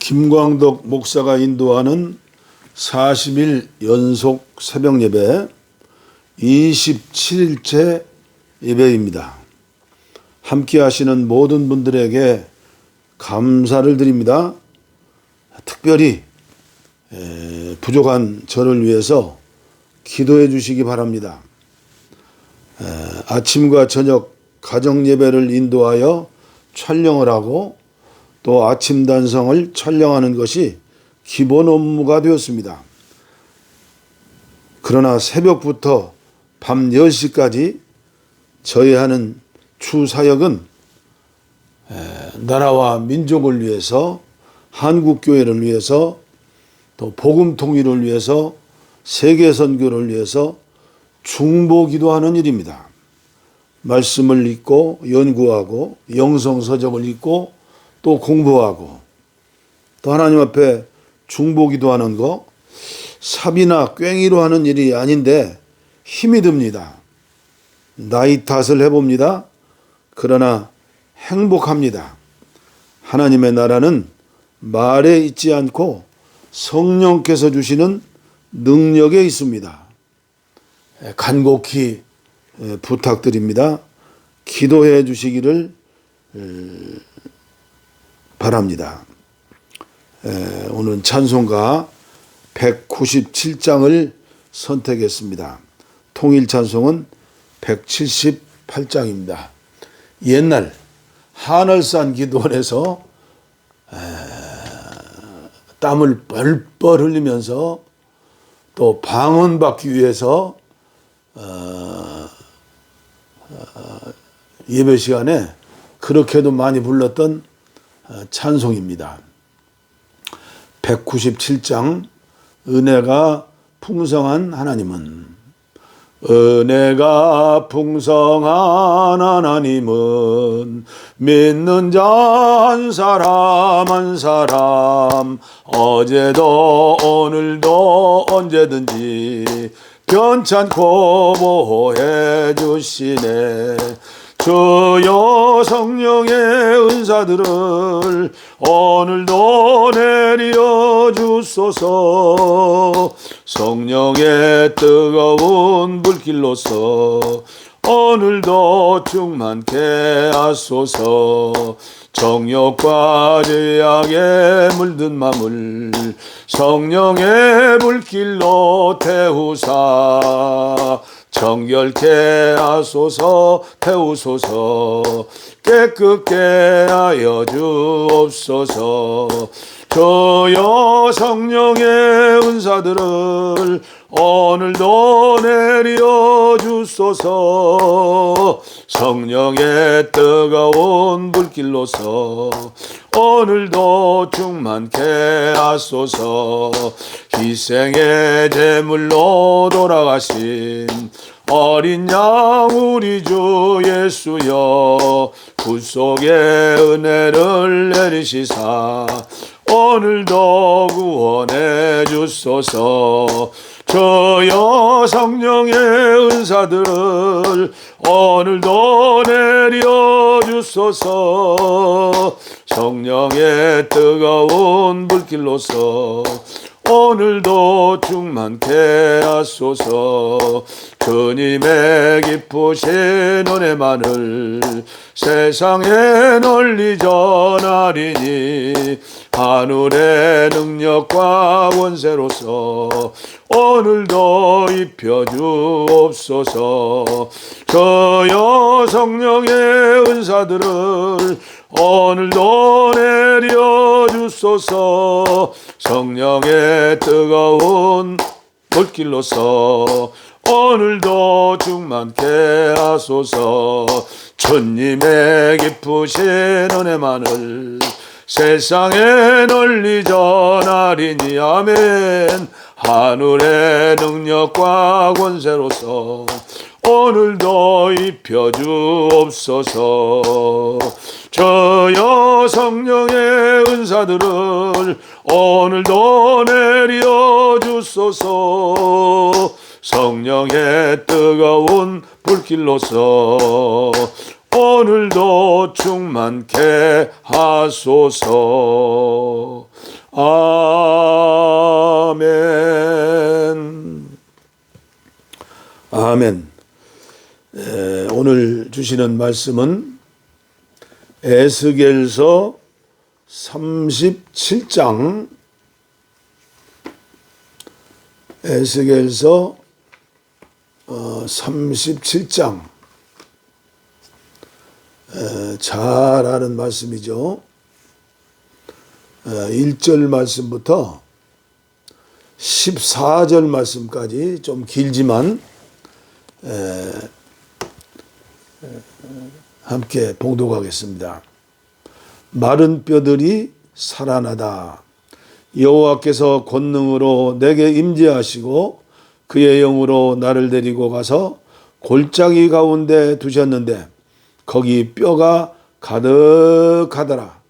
김광덕 목사가 인도하는 40일 연속 새벽 예배 27일째 예배입니다. 함께 하시는 모든 분들에게 감사를 드립니다. 특별히 부족한 저를 위해서 기도해 주시기 바랍니다. 아침과 저녁 가정 예배를 인도하여 촬영을 하고 또 아침 단성을 촬영하는 것이 기본 업무가 되었습니다. 그러나 새벽부터 밤 10시까지 저희 하는 주 사역은 나라와 민족을 위해서, 한국교회를 위해서, 또 복음 통일을 위해서, 세계 선교를 위해서 중보 기도하는 일입니다. 말씀을 읽고 연구하고 영성서적을 읽고 또 공부하고 또 하나님 앞에 중보 기도하는 거 삽이나 꽹이로 하는 일이 아닌데 힘이 듭니다. 나이 탓을 해봅니다. 그러나 행복합니다. 하나님의 나라는 말에 있지 않고 성령께서 주시는 능력에 있습니다. 간곡히 부탁드립니다. 기도해 주시기를 바랍니다. 오늘 찬송가 197장을 선택했습니다. 통일 찬송은 178장입니다. 옛날 하늘산 기도원에서 땀을 뻘뻘 흘리면서 또 방언받기 위해서 예배 시간에 그렇게도 많이 불렀던 찬송입니다. 197장 은혜가 풍성한 하나님은, 은혜가 풍성한 하나님은 믿는 자 한 사람 한 사람 어제도 오늘도 언제든지 괜찮고 보호해 주시네. 주여 성령의 은사들을 오늘도 내려 주소서. 성령의 뜨거운 불길로서 오늘도 충만케 하소서. 정욕과 죄악에 물든 맘을 성령의 불길로 태우사 정결케 하소서. 태우소서. 깨끗게 하여 주옵소서. 주여 성령의 은사들을 오늘도 내려 주소서. 성령의 뜨거운 불길로서 오늘도 충만케 하소서. 희생의 제물로 돌아가신 어린 양 우리 주 예수여, 구속의 은혜를 내리시사 오늘도 구원해 주소서. 주여 성령의 은사들을 오늘도 내려 주소서. 성령의 뜨거운 불길로서 오늘도 충만케 하소서. 주님의 기쁘신 은혜만을 세상에 널리 전하리니 하늘의 능력과 권세로서 오늘도 입혀주옵소서. 주여 성령의 은사들을 오늘도 내려 주소서. 성령의 뜨거운 불길로서 오늘도 충만케 하소서. 주님의 기쁘신 은혜만을 세상에 널리 전하리니 아멘. 하늘의 능력과 권세로서 오늘도 입혀주옵소서. 주여 성령의 은사들을 오늘도 내려 주소서. 성령의 뜨거운 불길로서 오늘도 충만케 하소서. 아멘. 아멘. 오늘 주시는 말씀은 에스겔서 37장, 에스겔서 37장, 잘 아는 말씀이죠. 1절 말씀부터 14절 말씀까지 좀 길지만 함께 봉독하겠습니다. 마른 뼈들이 살아나다. 여호와께서 권능으로 내게 임재하시고 그의 영으로 나를 데리고 가서 골짜기 가운데 두셨는데 거기 뼈가 가득하더라.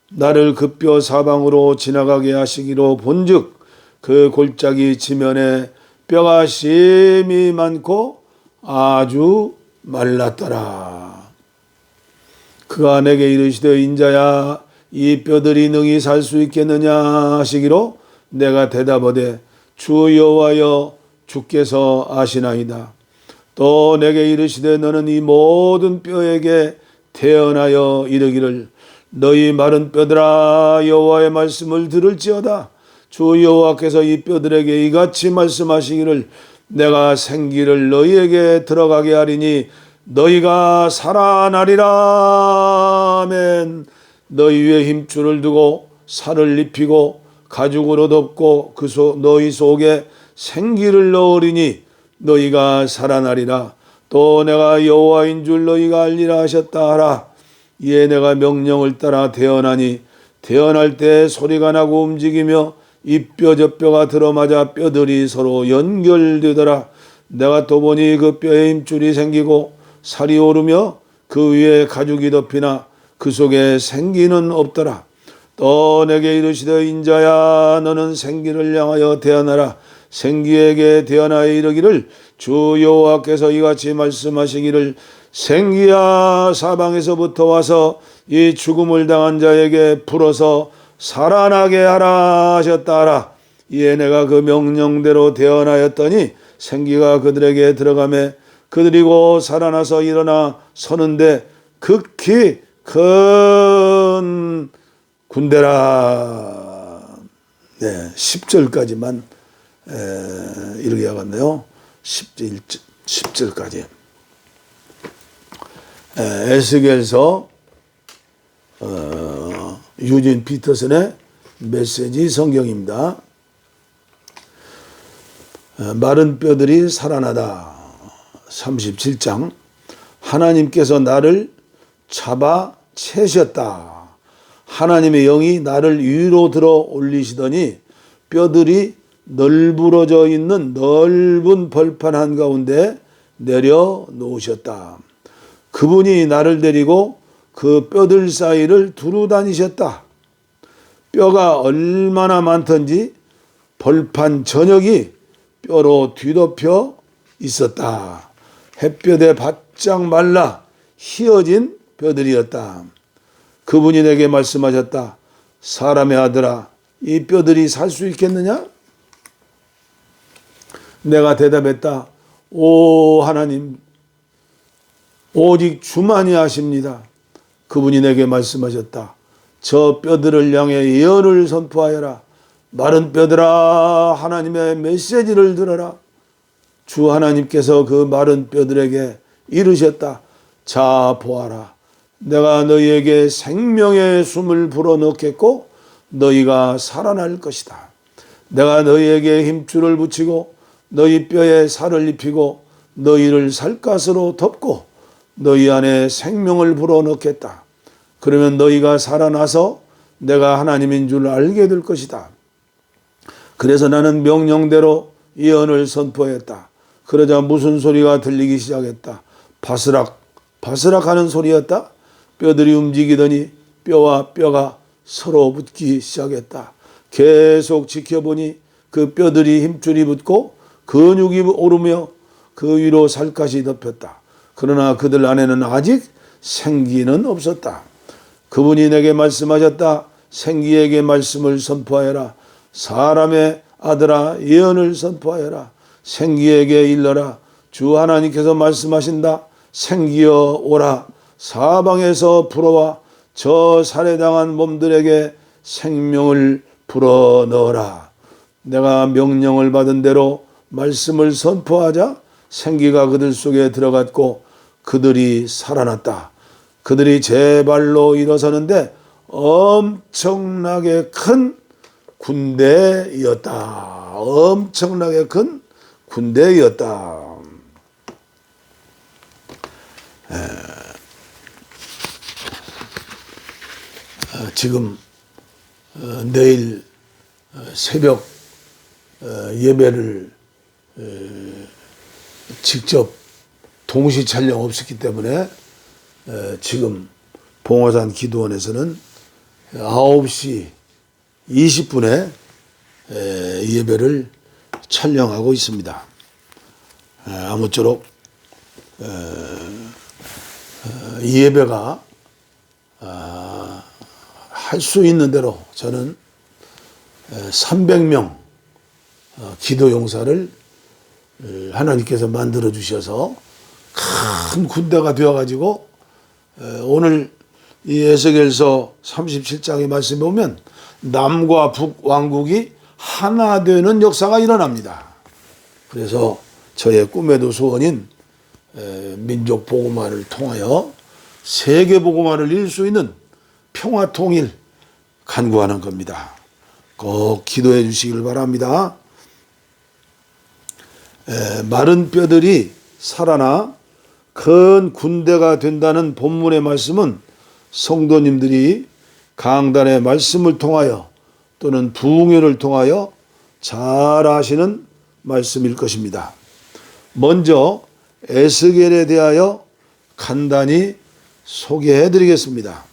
나를 그 뼈 사방으로 지나가게 하시기로 본즉 그 골짜기 지면에 뼈가 심히 많고 아주 말랐더라. 그가 내게 이르시되 인자야 이 뼈들이 능히 살 수 있겠느냐 하시기로 내가 대답하되 주 여호와여 주께서 아시나이다. 또 내게 이르시되 너는 이 모든 뼈에게 태어나여 이르기를 너희 마른 뼈들아 여호와의 말씀을 들을지어다. 주 여호와께서 이 뼈들에게 이같이 말씀하시기를 내가 생기를 너희에게 들어가게 하리니 너희가 살아나리라. 아멘. 너희 위에 힘줄을 두고 살을 입히고 가죽으로 덮고 너희 속에 생기를 넣으리니 너희가 살아나리라. 또 내가 여호와인 줄 너희가 알리라 하셨다 하라. 이에 내가 명령을 따라 태어나니 태어날 때 소리가 나고 움직이며 이 뼈 저 뼈가 들어맞아 뼈들이 서로 연결되더라. 내가 또 보니 그 뼈에 힘줄이 생기고 살이 오르며 그 위에 가죽이 덮이나 그 속에 생기는 없더라. 또 내게 이르시되 인자야 너는 생기를 향하여 태어나라. 생기에게 태어나여 이르기를 주 여호와께서 이같이 말씀하시기를 생기야 사방에서부터 와서 이 죽음을 당한 자에게 불어서 살아나게 하라 하셨다 하라. 이에 내가 그 명령대로 태어나였더니 생기가 그들에게 들어가매 그들이 곧 살아나서 일어나 서는데 극히 큰 군대라. 네, 10절까지만 이렇게 하겠네요. 10절까지. 에스겔서 유진 피터슨의 메시지 성경입니다. 마른 뼈들이 살아나다. 37장. 하나님께서 나를 잡아 채셨다. 하나님의 영이 나를 위로 들어 올리시더니 뼈들이 널브러져 있는 넓은 벌판 한가운데 내려 놓으셨다. 그분이 나를 데리고 그 뼈들 사이를 두루 다니셨다. 뼈가 얼마나 많던지 벌판 전역이 뼈로 뒤덮여 있었다. 햇볕에 바짝 말라 휘어진 뼈들이었다. 그분이 내게 말씀하셨다. 사람의 아들아, 이 뼈들이 살 수 있겠느냐? 내가 대답했다. 오 하나님, 오직 주만이 아십니다. 그분이 내게 말씀하셨다. 저 뼈들을 향해 예언을 선포하여라. 마른 뼈들아, 하나님의 메시지를 들어라. 주 하나님께서 그 마른 뼈들에게 이르셨다. 자 보아라. 내가 너희에게 생명의 숨을 불어넣겠고 너희가 살아날 것이다. 내가 너희에게 힘줄을 붙이고 너희 뼈에 살을 입히고 너희를 살갗으로 덮고 너희 안에 생명을 불어넣겠다. 그러면 너희가 살아나서 내가 하나님인 줄 알게 될 것이다. 그래서 나는 명령대로 예언을 선포했다. 그러자 무슨 소리가 들리기 시작했다. 바스락 바스락 하는 소리였다. 뼈들이 움직이더니 뼈와 뼈가 서로 붙기 시작했다. 계속 지켜보니 그 뼈들이 힘줄이 붙고 근육이 오르며 그 위로 살갗이 덮였다. 그러나 그들 안에는 아직 생기는 없었다. 그분이 내게 말씀하셨다. 생기에게 말씀을 선포하여라. 사람의 아들아 예언을 선포하여라. 생기에게 일러라. 주 하나님께서 말씀하신다. 생기여 오라. 사방에서 불어와 저 살해당한 몸들에게 생명을 불어넣어라. 내가 명령을 받은 대로 말씀을 선포하자 생기가 그들 속에 들어갔고 그들이 살아났다. 그들이 제 발로 일어서는데 엄청나게 큰 군대였다. 엄청나게 큰 군대였다. 지금 내일 새벽 예배를 직접 동시 촬영 없었기 때문에 지금 봉화산 기도원에서는 9시 20분에 예배를 촬영하고 있습니다. 아무쪼록 이 예배가 할 수 있는 대로 저는 300명 기도 용사를 하나님께서 만들어 주셔서 큰 군대가 되어 가지고 오늘 이 에스겔서 37장의 말씀에 보면 남과 북 왕국이 하나 되는 역사가 일어납니다. 그래서 저의 꿈에도 소원인 민족 복음화를 통하여 세계 복음화를 이룰 수 있는 평화 통일 간구하는 겁니다. 꼭 기도해 주시길 바랍니다. 마른 뼈들이 살아나 큰 군대가 된다는 본문의 말씀은 성도님들이 강단의 말씀을 통하여 또는 부흥회를 통하여 잘 아시는 말씀일 것입니다. 먼저 에스겔에 대하여 간단히 소개해 드리겠습니다.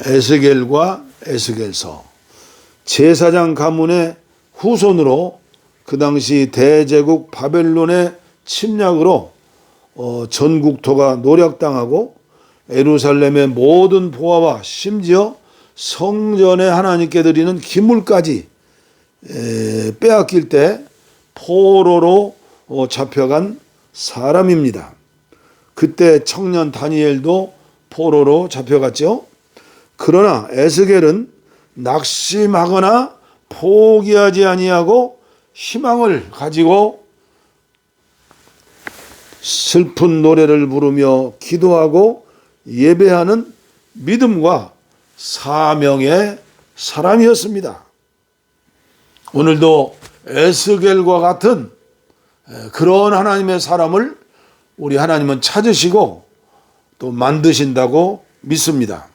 에스겔과 에스겔서 제사장 가문의 후손으로 그 당시 대제국 바벨론의 침략으로 전국토가 노략당하고 예루살렘의 모든 보화와 심지어 성전에 하나님께 드리는 기물까지 빼앗길 때 포로로 잡혀간 사람입니다. 그때 청년 다니엘도 포로로 잡혀갔죠. 그러나 에스겔은 낙심하거나 포기하지 아니하고 희망을 가지고 슬픈 노래를 부르며 기도하고 예배하는 믿음과 사명의 사람이었습니다. 오늘도 에스겔과 같은 그런 하나님의 사람을 우리 하나님은 찾으시고 또 만드신다고 믿습니다.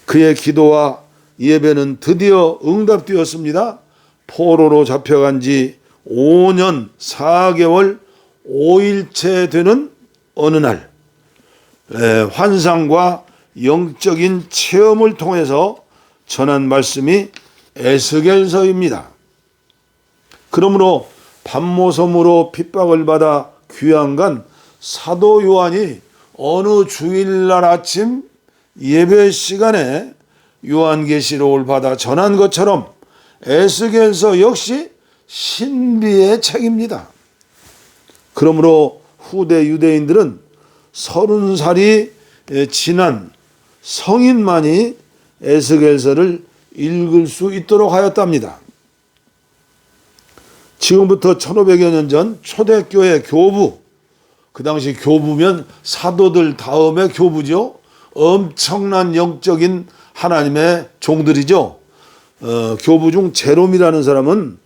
그의 기도와 예배는 드디어 응답되었습니다. 포로로 잡혀간 지 5년 4개월 5일째 되는 어느 날 환상과 영적인 체험을 통해서 전한 말씀이 에스겔서입니다. 그러므로 밤모섬으로 핍박을 받아 귀양간 사도 요한이 어느 주일날 아침 예배 시간에 요한계시록을 받아 전한 것처럼 에스겔서 역시 신비의 책입니다. 그러므로 후대 유대인들은 30살이 지난 성인만이 에스겔서를 읽을 수 있도록 하였답니다. 지금부터 1500여 년 전 초대교회 교부, 그 당시 교부면 사도들 다음에 교부죠. 엄청난 영적인 하나님의 종들이죠. 교부 중 제롬이라는 사람은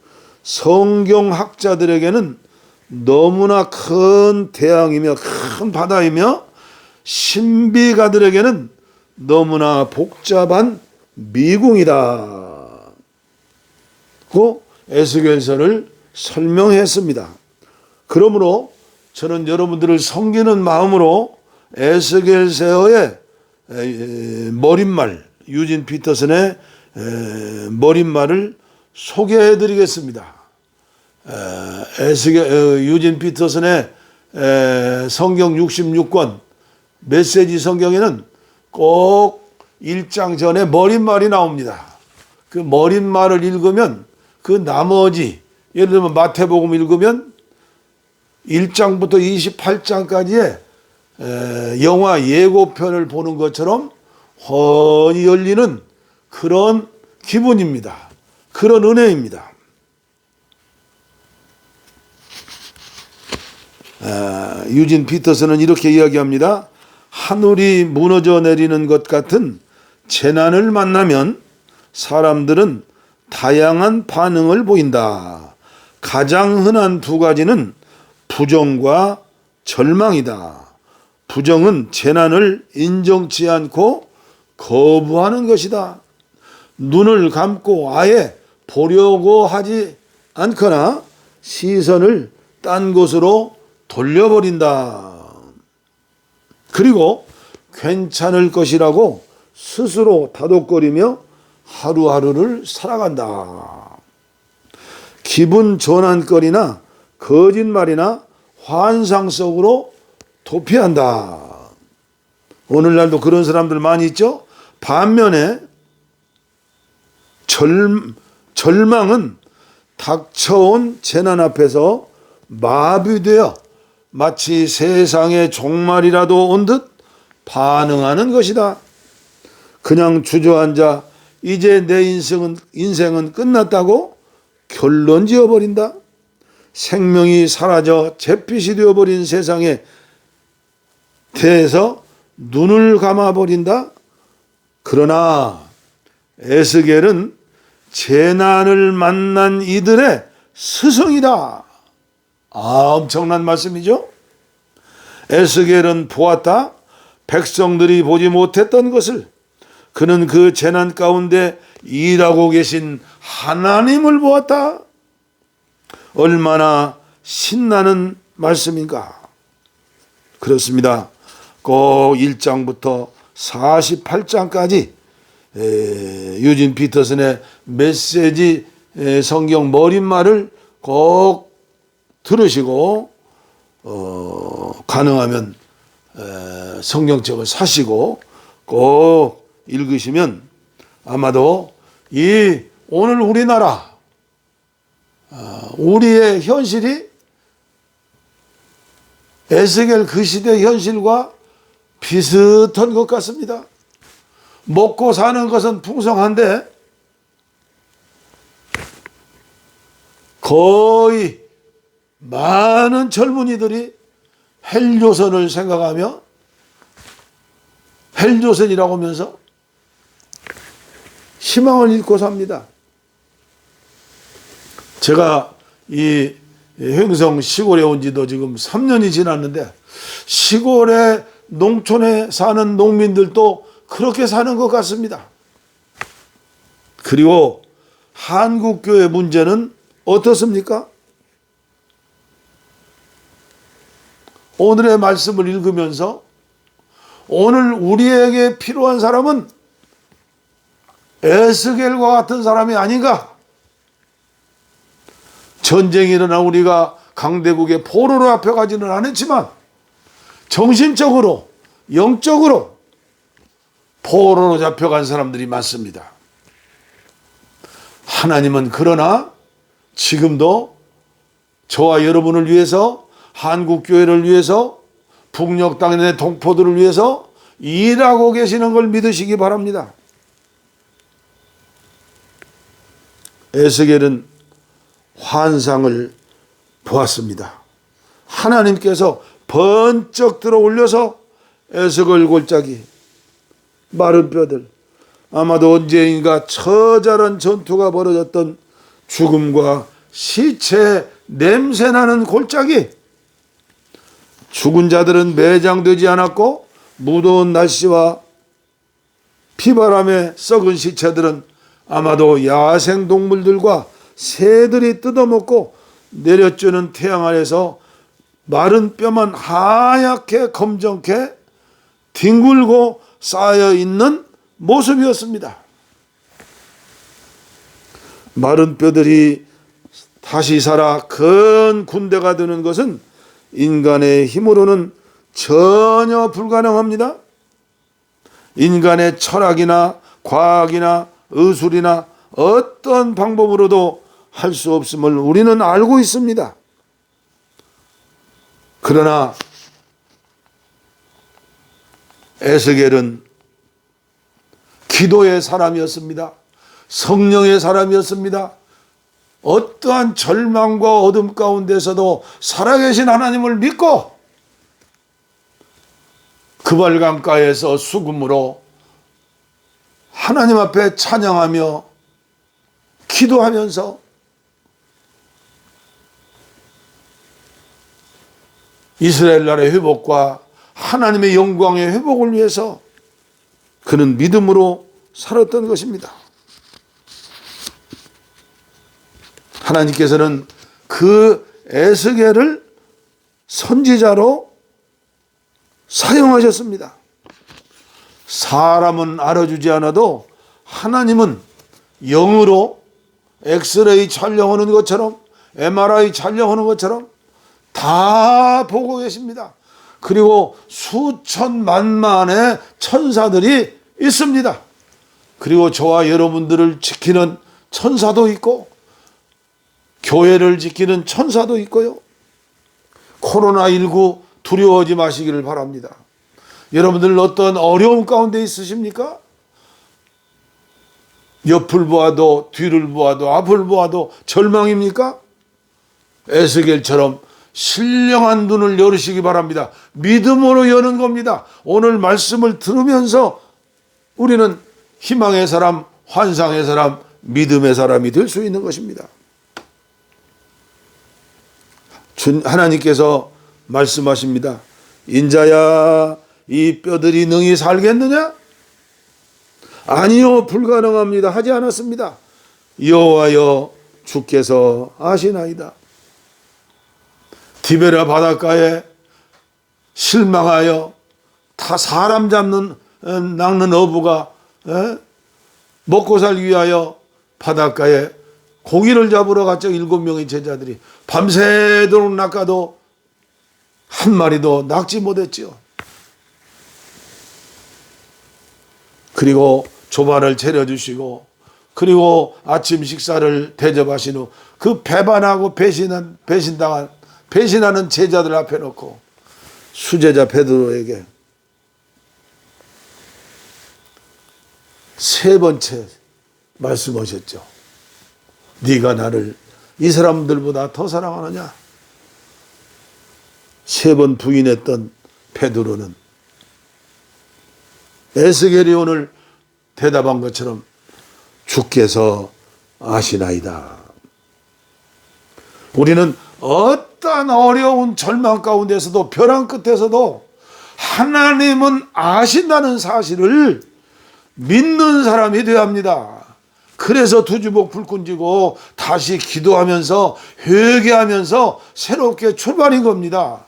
성경학자들에게는 너무나 큰 태양이며 큰 바다이며 신비가들에게는 너무나 복잡한 미궁이다. 고 에스겔서를 설명했습니다. 그러므로 저는 여러분들을 섬기는 마음으로 에스겔서의 머릿말, 유진 피터슨의 머릿말을 소개해 드리겠습니다. 유진 피터슨의 성경 66권 메시지 성경에는 꼭 1장 전에 머릿말이 나옵니다. 그 머릿말을 읽으면 그 나머지, 예를 들면 마태복음 읽으면 1장부터 28장까지의 영화 예고편을 보는 것처럼 훤히 열리는 그런 기분입니다. 그런 은혜입니다. 유진 피터슨은 이렇게 이야기합니다. 하늘이 무너져 내리는 것 같은 재난을 만나면 사람들은 다양한 반응을 보인다. 가장 흔한 두 가지는 부정과 절망이다. 부정은 재난을 인정치 않고 거부하는 것이다. 눈을 감고 아예 보려고 하지 않거나 시선을 딴 곳으로 돌려버린다. 그리고 괜찮을 것이라고 스스로 다독거리며 하루하루를 살아간다. 기분 전환거리나 거짓말이나 환상 속으로 도피한다. 오늘날도 그런 사람들 많이 있죠? 반면에 절망은 닥쳐온 재난 앞에서 마비되어 마치 세상의 종말이라도 온 듯 반응하는 것이다. 그냥 주저앉아 이제 내 인생은 끝났다고 결론 지어버린다. 생명이 사라져 잿빛이 되어버린 세상에 대해서 눈을 감아버린다. 그러나 에스겔은 재난을 만난 이들의 스승이다. 엄청난 말씀이죠. 에스겔은 보았다. 백성들이 보지 못했던 것을. 그는 그 재난 가운데 일하고 계신 하나님을 보았다. 얼마나 신나는 말씀인가. 그렇습니다. 꼭 1장부터 48장까지 유진 피터슨의 메시지 성경 머릿말을 꼭 들으시고 가능하면 성경책을 사시고 꼭 읽으시면 아마도 이 오늘 우리나라 우리의 현실이 에스겔 그 시대 현실과 비슷한 것 같습니다. 먹고 사는 것은 풍성한데 거의 많은 젊은이들이 헬조선을 생각하며 헬조선이라고 하면서 희망을 잃고 삽니다. 제가 이 횡성 시골에 온 지도 지금 3년이 지났는데 시골에 농촌에 사는 농민들도 그렇게 사는 것 같습니다. 그리고 한국교회 문제는 어떻습니까? 오늘의 말씀을 읽으면서 오늘 우리에게 필요한 사람은 에스겔과 같은 사람이 아닌가? 전쟁이 일어나 우리가 강대국의 포로로 잡혀가지는 않았지만 정신적으로 영적으로 포로로 잡혀간 사람들이 많습니다. 하나님은 그러나 지금도 저와 여러분을 위해서 한국교회를 위해서 북녘 땅의 동포들을 위해서 일하고 계시는 걸 믿으시기 바랍니다. 에스겔은 환상을 보았습니다. 하나님께서 번쩍 들어 올려서 에스겔 골짜기 마른 뼈들 아마도 언제인가 처절한 전투가 벌어졌던 죽음과 시체 냄새나는 골짜기 죽은 자들은 매장되지 않았고 무더운 날씨와 비바람에 썩은 시체들은 아마도 야생동물들과 새들이 뜯어먹고 내려쬐는 태양 아래서 마른 뼈만 하얗게 검정케 뒹굴고 쌓여있는 모습이었습니다. 마른 뼈들이 다시 살아 큰 군대가 되는 것은 인간의 힘으로는 전혀 불가능합니다. 인간의 철학이나 과학이나 의술이나 어떤 방법으로도 할 수 없음을 우리는 알고 있습니다. 그러나 에스겔은 기도의 사람이었습니다. 성령의 사람이었습니다. 어떠한 절망과 어둠 가운데서도 살아계신 하나님을 믿고 그발강가에서 수금으로 하나님 앞에 찬양하며 기도하면서 이스라엘 나라의 회복과 하나님의 영광의 회복을 위해서 그는 믿음으로 살았던 것입니다. 하나님께서는 그 에스겔을 선지자로 사용하셨습니다. 사람은 알아주지 않아도 하나님은 영으로 엑스레이 촬영하는 것처럼 MRI 촬영하는 것처럼 다 보고 계십니다. 그리고 수천만만의 천사들이 있습니다. 그리고 저와 여러분들을 지키는 천사도 있고 교회를 지키는 천사도 있고요. 코로나19 두려워하지 마시기를 바랍니다. 여러분들 어떤 어려움 가운데 있으십니까? 옆을 보아도 뒤를 보아도 앞을 보아도 절망입니까? 에스겔처럼 신령한 눈을 열으시기 바랍니다. 믿음으로 여는 겁니다. 오늘 말씀을 들으면서 우리는 희망의 사람, 환상의 사람, 믿음의 사람이 될 수 있는 것입니다. 하나님께서 말씀하십니다. 인자야, 이 뼈들이 능히 살겠느냐? 아니요, 불가능합니다. 하지 않았습니다. 여호와여, 주께서 아시나이다. 디베라 바닷가에 실망하여 다 사람 낚는 어부가 먹고 살기 위하여 바닷가에 고기를 잡으러 갔죠. 7명의 제자들이 밤새도록 낚아도 한 마리도 낚지 못했지요. 그리고 조반을 차려주시고 그리고 아침 식사를 대접하신 후 그 배반하고 배신하는 제자들 앞에 놓고 수제자 베드로에게 세 번째 말씀하셨죠. 네가 나를 이 사람들보다 더 사랑하느냐? 세 번 부인했던 베드로는 에스겔이 오늘 대답한 것처럼 주께서 아시나이다. 우리는 어떠한 어려운 절망 가운데서도 벼랑 끝에서도 하나님은 아신다는 사실을 믿는 사람이 되어야 합니다. 그래서 두주복 불끈 쥐고 다시 기도하면서 회개하면서 새롭게 출발인 겁니다.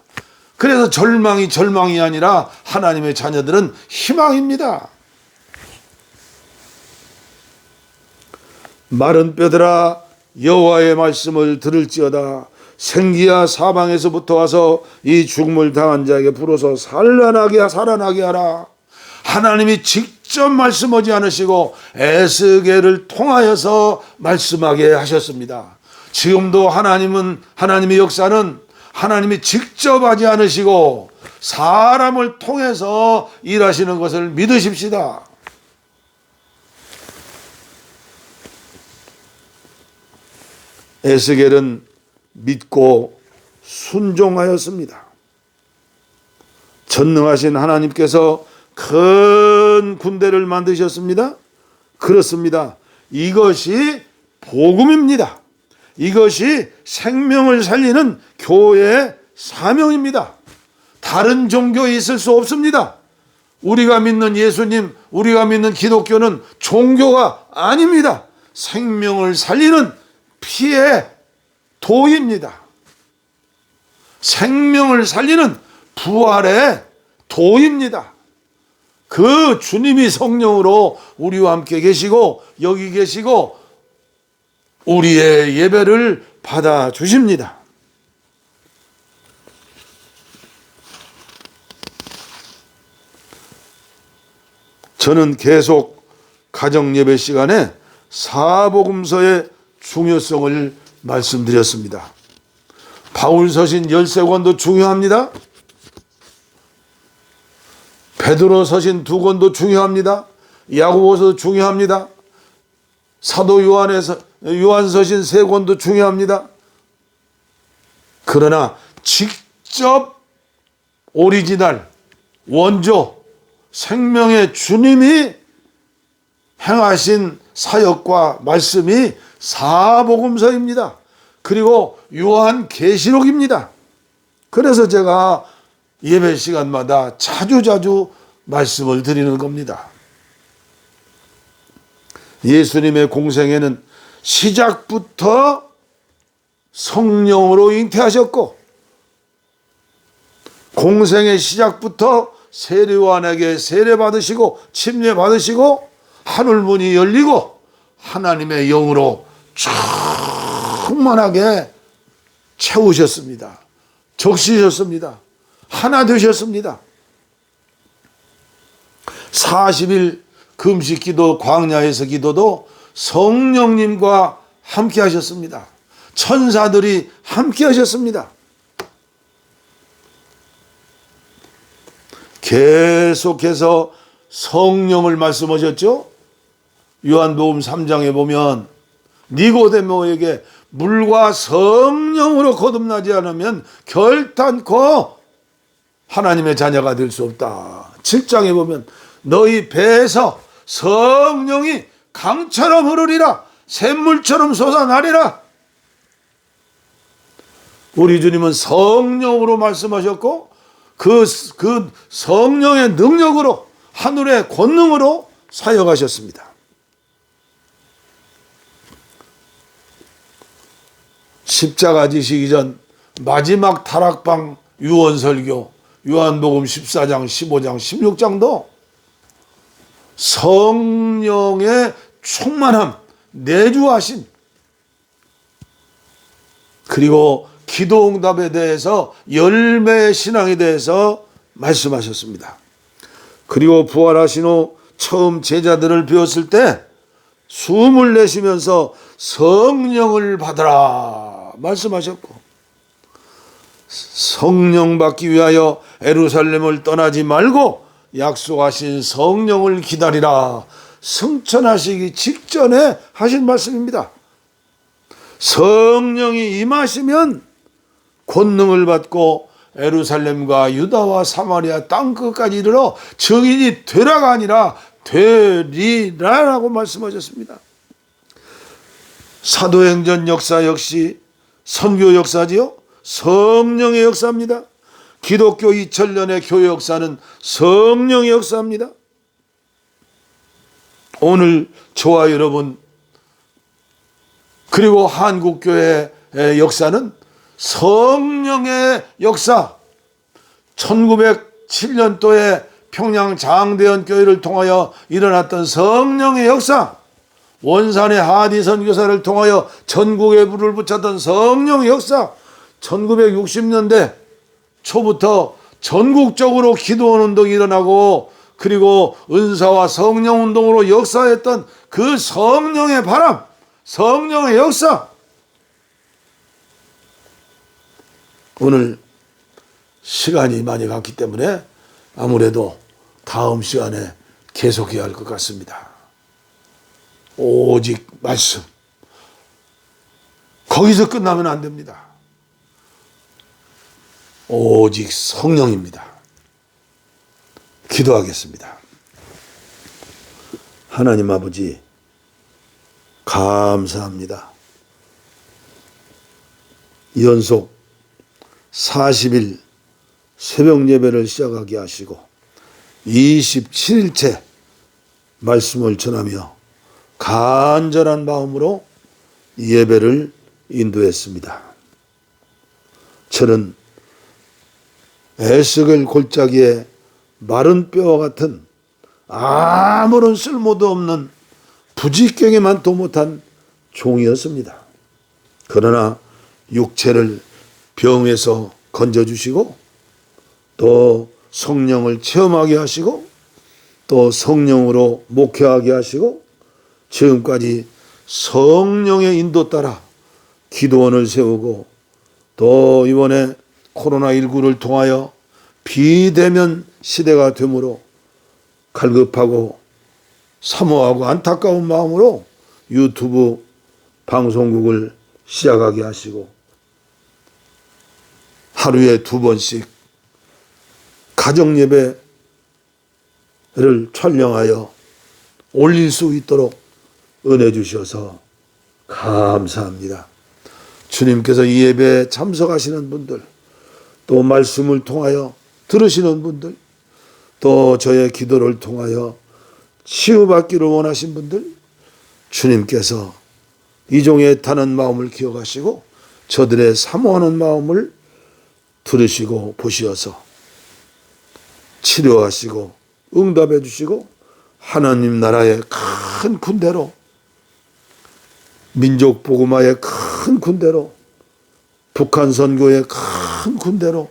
그래서 절망이 아니라 하나님의 자녀들은 희망입니다. 마른 뼈들아 여호와의 말씀을 들을지어다. 생기야 사방에서부터 와서 이 죽음을 당한 자에게 불어서 살아나게 하라. 하나님이 직접 말씀하지 않으시고 에스겔을 통하여서 말씀하게 하셨습니다. 지금도 하나님의 역사는 하나님이 직접 하지 않으시고 사람을 통해서 일하시는 것을 믿으십시다. 에스겔은 믿고 순종하였습니다. 전능하신 하나님께서 큰 군대를 만드셨습니다. 그렇습니다. 이것이 복음입니다. 이것이 생명을 살리는 교회의 사명입니다. 다른 종교에 있을 수 없습니다. 우리가 믿는 예수님, 우리가 믿는 기독교는 종교가 아닙니다. 생명을 살리는 피의 도입니다. 생명을 살리는 부활의 도입니다. 그 주님이 성령으로 우리와 함께 계시고 여기 계시고 우리의 예배를 받아 주십니다. 저는 계속 가정예배 시간에 사복음서의 중요성을 말씀드렸습니다. 바울서신 13권도 중요합니다. 베드로 서신 2권도 중요합니다. 야고보서도 중요합니다. 사도 요한서신 3권도 중요합니다. 그러나 직접 오리지널 원조 생명의 주님이 행하신 사역과 말씀이 사복음서입니다. 그리고 요한계시록입니다. 그래서 제가 예배 시간마다 자주자주 말씀을 드리는 겁니다. 예수님의 공생애는 시작부터 성령으로 잉태하셨고, 공생의 시작부터 세례요한에게 세례받으시고 침례받으시고 하늘문이 열리고 하나님의 영으로 충만하게 채우셨습니다. 적시셨습니다. 하나 되셨습니다. 40일 금식기도 광야에서 기도도 성령님과 함께 하셨습니다. 천사들이 함께 하셨습니다. 계속해서 성령을 말씀하셨죠. 요한복음 3장에 보면 니고데모에게 물과 성령으로 거듭나지 않으면 결단코 하나님의 자녀가 될 수 없다. 7장에 보면 너희 배에서 성령이 강처럼 흐르리라, 샘물처럼 솟아나리라. 우리 주님은 성령으로 말씀하셨고 그 성령의 능력으로 하늘의 권능으로 사역하셨습니다. 십자가 지시기 전 마지막 다락방 유언설교 요한복음 14장, 15장, 16장도 성령의 충만함, 내주하심, 그리고 기도응답에 대해서 열매의 신앙에 대해서 말씀하셨습니다. 그리고 부활하신 후 처음 제자들을 배웠을 때 숨을 내쉬면서 성령을 받으라 말씀하셨고, 성령 받기 위하여 예루살렘을 떠나지 말고 약속하신 성령을 기다리라 승천하시기 직전에 하신 말씀입니다. 성령이 임하시면 권능을 받고 예루살렘과 유다와 사마리아 땅끝까지 이르러 증인이 되라가 아니라 되리라라고 말씀하셨습니다. 사도행전 역사 역시 선교 역사지요. 성령의 역사입니다. 기독교 2000년의 교회 역사는 성령의 역사입니다. 오늘 저와 여러분 그리고 한국교회의 역사는 성령의 역사. 1907년도에 평양 장대연교회를 통하여 일어났던 성령의 역사, 원산의 하디 선교사를 통하여 전국에 불을 붙였던 성령의 역사, 1960년대 초부터 전국적으로 기도원 운동이 일어나고 그리고 은사와 성령 운동으로 역사했던 그 성령의 바람, 성령의 역사. 오늘 시간이 많이 갔기 때문에 아무래도 다음 시간에 계속해야 할 것 같습니다. 오직 말씀. 거기서 끝나면 안 됩니다. 오직 성령입니다. 기도하겠습니다. 하나님 아버지, 감사합니다. 연속 40일 새벽 예배를 시작하게 하시고 27일째 말씀을 전하며 간절한 마음으로 예배를 인도했습니다. 저는 에스겔 골짜기에 마른 뼈와 같은 아무런 쓸모도 없는 부지깽이만 도못한 종이었습니다. 그러나 육체를 병에서 건져주시고 또 성령을 체험하게 하시고 또 성령으로 목회하게 하시고 지금까지 성령의 인도 따라 기도원을 세우고 또 이번에 코로나19를 통하여 비대면 시대가 되므로 갈급하고 사모하고 안타까운 마음으로 유튜브 방송국을 시작하게 하시고 하루에 2번씩 가정예배를 촬영하여 올릴 수 있도록 은혜 주셔서 감사합니다. 주님께서 이 예배에 참석하시는 분들, 또 말씀을 통하여 들으시는 분들, 또 저의 기도를 통하여 치유받기를 원하신 분들, 주님께서 이 종의 타는 마음을 기억하시고 저들의 사모하는 마음을 들으시고 보시어서 치료하시고 응답해 주시고 하나님 나라의 큰 군대로, 민족 복음화의 큰 군대로, 북한 선교의 큰 군대로,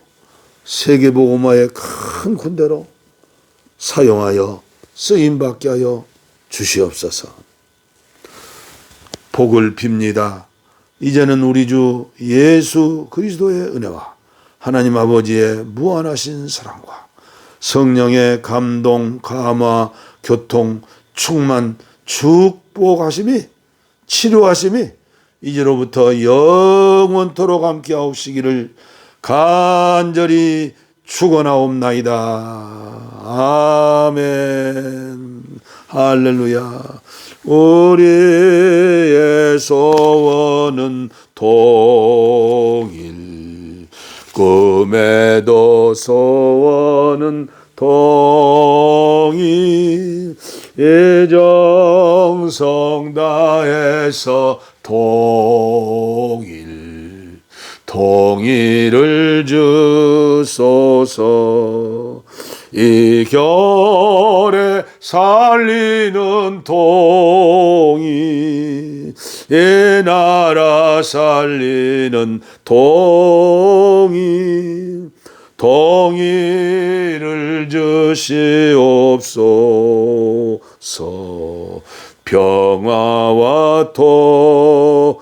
세계 복음화의 큰 군대로 사용하여 쓰임받게 하여 주시옵소서. 복을 빕니다. 이제는 우리 주 예수 그리스도의 은혜와 하나님 아버지의 무한하신 사랑과 성령의 감동, 감화, 교통, 충만, 축복하심이, 치료하심이 이제로부터 영원토록 함께 하옵시기를 간절히 축원하옵나이다. 아멘. 할렐루야. 우리의 소원은 통일, 꿈에도 소원은 통일, 이정성 다해서 통일, 통일을 주소서. 이 겨울에 살리는 통일, 이 나라 살리는 통일, 통일을 주시옵소서. 평화와 통일